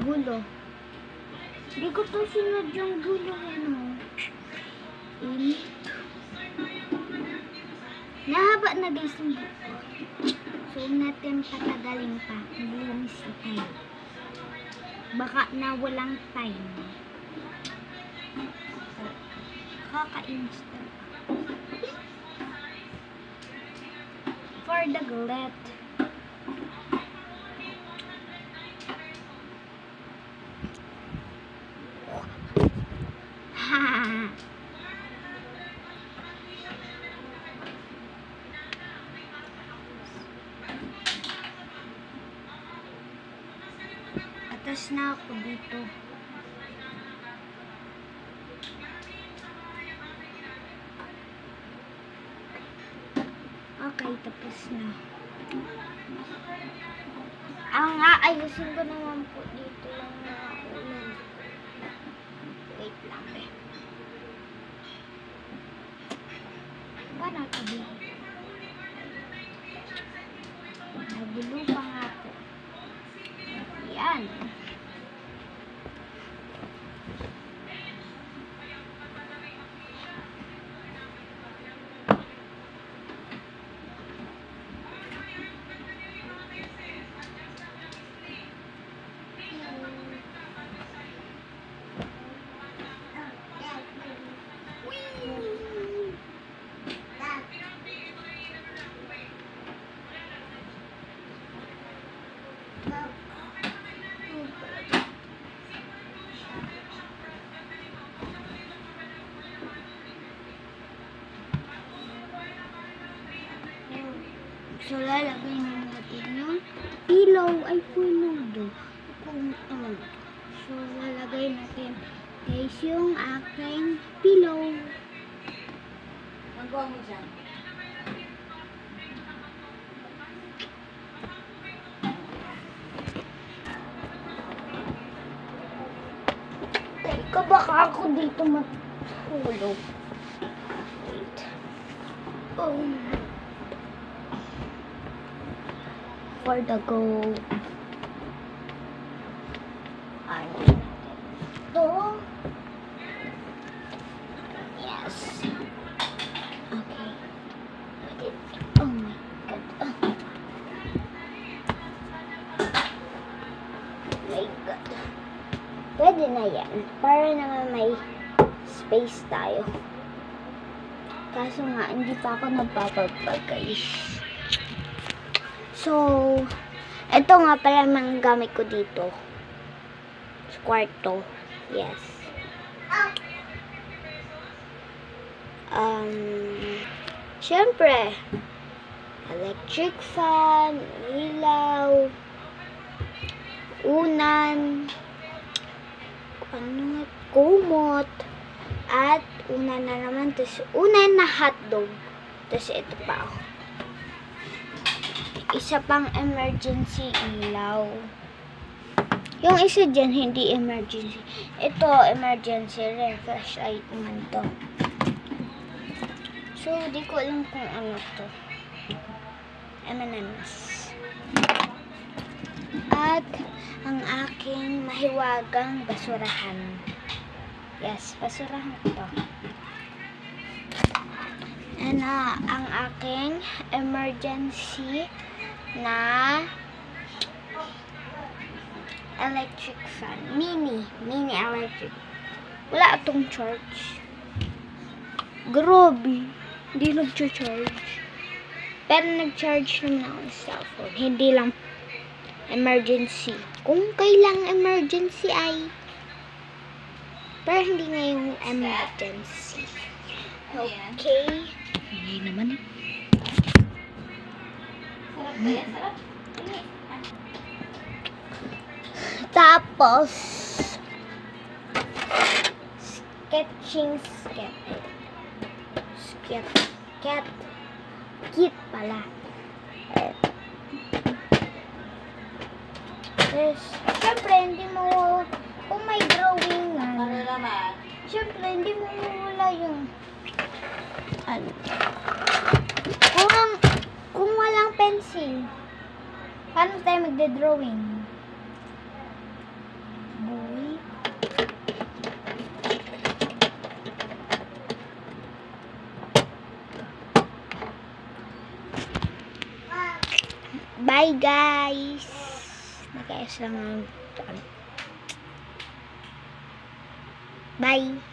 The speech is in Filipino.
Gulo. Hindi ko to sinadyang gulo, ano. Init. Nahaba na guys yung buko. So, natin patagalin pa. Maglinis na tayo. Baka na walang time. Kakainis talaga. For the gullet. Ha! Atas na ako dito. Okay, tapos na. Ang aayusin ko naman po dito lang na ulan. Wait lang eh. Paano ito din? Nagulo pa nga po. Yan. So, lalagay na natin yung pillow. Ay, punudo. Puntol. So, lalagay natin guys yung aking pillow. Magawa mo dyan. Teka, baka ako dito matulog. Wait. Oh. For the go. Ano natin ito? Yes. Okay. Oh my God. My God. Pwede na yan. Para naman may space tayo. Kaso nga, hindi pa ako nagpapagpag guys. So, ito nga pala ang gamit ko dito. Sa kwarto. Yes. Siyempre, electric fan, ilaw, unan, kumot, at unan na naman. Tapos, unan na hotdog. Tapos, ito pa ako. Isa pang emergency ilaw. Yung isa dyan, hindi emergency. Ito, emergency rin. Flashlight naman to. So, di ko alam kung ano to. M&M's. At, ang aking mahiwagang basurahan. Yes, basurahan ko to. And, ang aking emergency na electric fan. Mini electric. Wala itong charge. Grabe. Hindi nag-charge. Pero nag-charge naman ako sa cellphone. Hindi lang emergency. Kung kailang emergency ay. Pero hindi na yung emergency. Okay. Hindi naman eh. Sarap ba yan? Sarap. Tapos, kit pala. Yes. Siyempre, hindi mo, kung may drawing nga, Ano naman? siyempre, hindi mo wala yung, ano, kung walang pencil, paano tayo magde-drawing? Bye, guys. Nag-ayos lang ang... Bye.